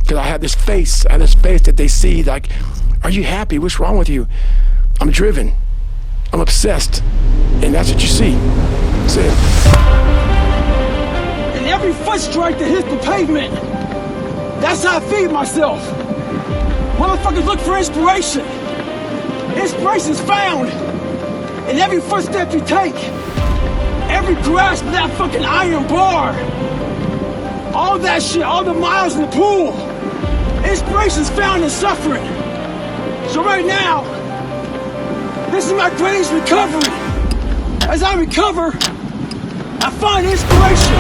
Because I have this face that they see like, are you happy? What's wrong with you? I'm driven. I'm obsessed. And that's what you see. That's it. And every foot strike that hits the pavement, that's how I feed myself. Motherfuckers look for inspiration. Inspiration's found in every footstep you take, every grasp of that fucking iron bar, all that shit, all the miles in the pool. Inspiration's found in suffering. So right now, this is my greatest recovery. As I recover, I find inspiration.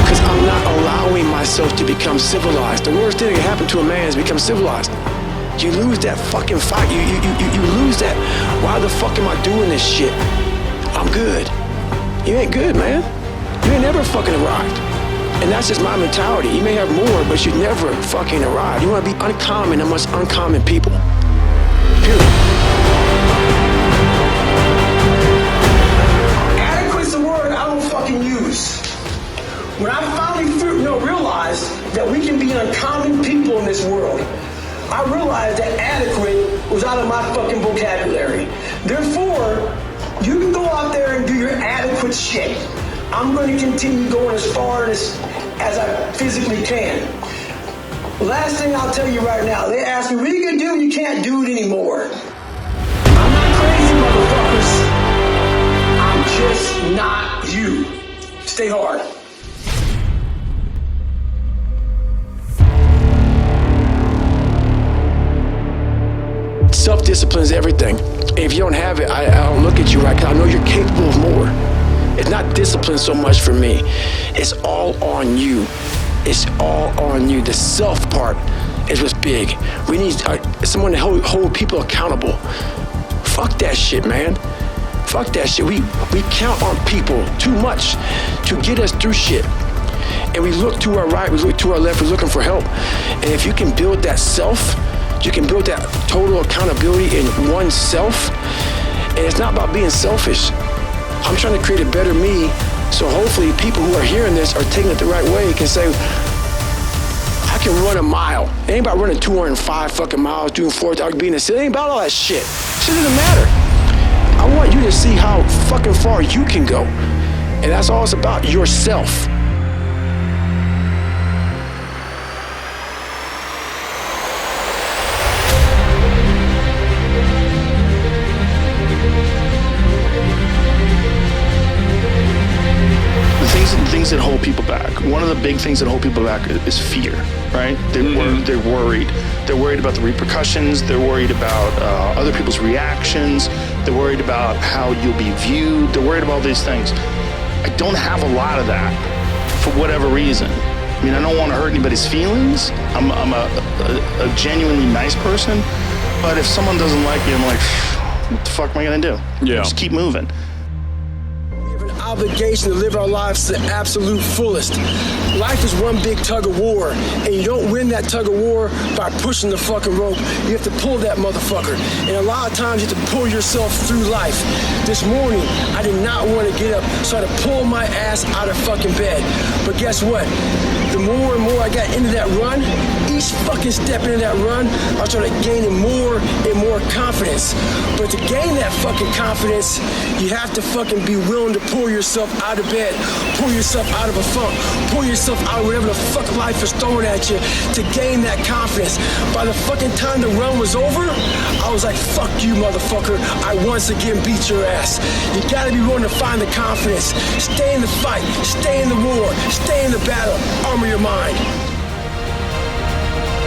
Because I'm not allowing myself to become civilized. The worst thing that can happen to a man is become civilized. You lose that fucking fight. You lose that. Why the fuck am I doing this shit? I'm good. You ain't good, man. You ain't never fucking arrived. And that's just my mentality. You may have more, but you never fucking arrive. You want to be uncommon amongst uncommon people. Period. Adequate's a word I don't fucking use. When I finally realized that we can be uncommon people in this world, I realized that adequate was out of my fucking vocabulary. Therefore, you can go out there and do your adequate shit. I'm going to continue going as far as I physically can. Last thing I'll tell you right now, they ask me, what are you going to do when you can't do it anymore? I'm not crazy, motherfuckers. I'm just not you. Stay hard. Self-discipline is everything. If you don't have it, I don't look at you right, because I know you're capable of more. It's not discipline so much for me. It's all on you. It's all on you. The self part is what's big. We need someone to hold people accountable. Fuck that shit, man. Fuck that shit. We count on people too much to get us through shit. And we look to our right, we look to our left, we're looking for help. And if you can build that self, you can build that total accountability in oneself. And it's not about being selfish. I'm trying to create a better me, so hopefully people who are hearing this are taking it the right way, can say, I can run a mile. It ain't about running 205 fucking miles, doing 4,000, being a city. It ain't about all that shit. Shit doesn't matter. I want you to see how fucking far you can go. And that's all it's about, yourself. Things that hold people back. One of the big things that hold people back is fear, right? They're worried. They're worried about the repercussions. They're worried about other people's reactions. They're worried about how you'll be viewed. They're worried about these things. I don't have a lot of that for whatever reason. I mean, I don't want to hurt anybody's feelings. I'm a genuinely nice person, but if someone doesn't like me, I'm like, what the fuck am I gonna do? Yeah. Just keep moving. Obligation to live our lives to the absolute fullest. Life is one big tug of war, and you don't win that tug of war by pushing the fucking rope. You have to pull that motherfucker, and a lot of times you have to pull yourself through life. This morning, I did not want to get up, so I had to pull my ass out of fucking bed. But guess what? The more and more I got into that run, each fucking step into that run, I started gaining more and more confidence. But to gain that fucking confidence, you have to fucking be willing to pull yourself out of bed, pull yourself out of a funk, pull yourself out of whatever the fuck life is throwing at you to gain that confidence. By the fucking time the run was over, I was like, fuck you, motherfucker. I once again beat your ass. You gotta be willing to find the confidence. Stay in the fight, stay in the war, stay in the battle, armor your mind.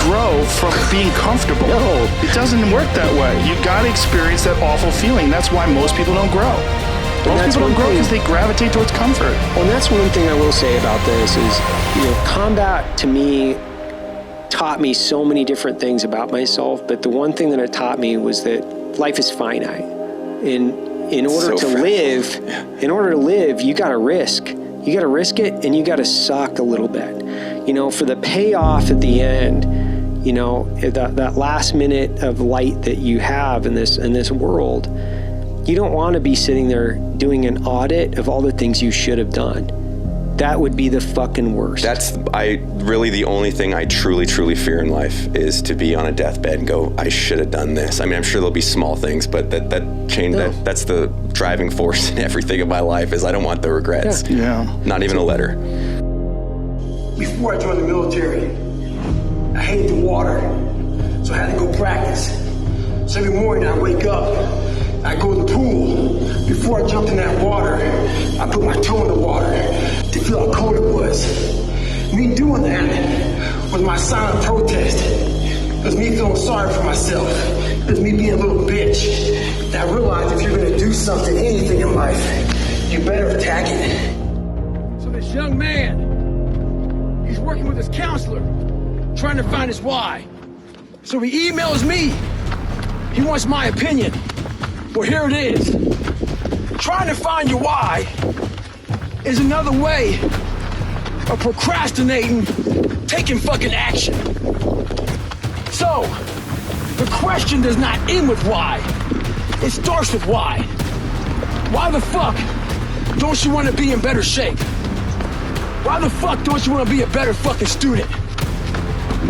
Grow from being comfortable. No. It doesn't work that way. You gotta experience that awful feeling. That's why most people don't grow. Most people don't grow because they gravitate towards comfort. Well, and that's one thing I will say about this is, combat to me taught me so many different things about myself, but the one thing that it taught me was that life is finite. In order to live, you gotta risk. You gotta risk it, and you gotta suck a little bit. For the payoff at the end, that last minute of light that you have in this world, You don't want to be sitting there doing an audit of all the things you should have done. That would be the fucking worst. That's really the only thing I truly fear in life is to be on a deathbed and go, I should have done this. I mean, I'm sure there'll be small things, but that's the driving force in everything in my life is I don't want the regrets. Yeah. Not even a letter. Before I joined the military, I hated the water, so I had to go practice. So every morning I wake up, I go to the pool. Before I jumped in that water, I put my toe in the water to feel how cold it was. Me doing that was my silent protest. It was me feeling sorry for myself. It was me being a little bitch. And I realized if you're gonna do something, anything in life, you better attack it. So this young man, he's working with his counselor, trying to find his why. So he emails me. He wants my opinion. Well, here it is. Trying to find your why is another way of procrastinating, taking fucking action. So, the question does not end with why. It starts with why. Why the fuck don't you want to be in better shape? Why the fuck don't you want to be a better fucking student?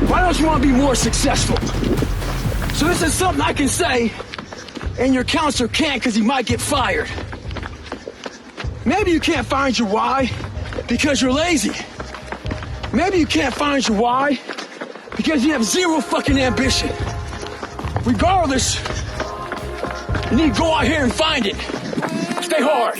Why don't you want to be more successful? So this is something I can say, and your counselor can't because he might get fired. Maybe you can't find your why because you're lazy. Maybe you can't find your why because you have zero fucking ambition. Regardless, you need to go out here and find it. Stay hard.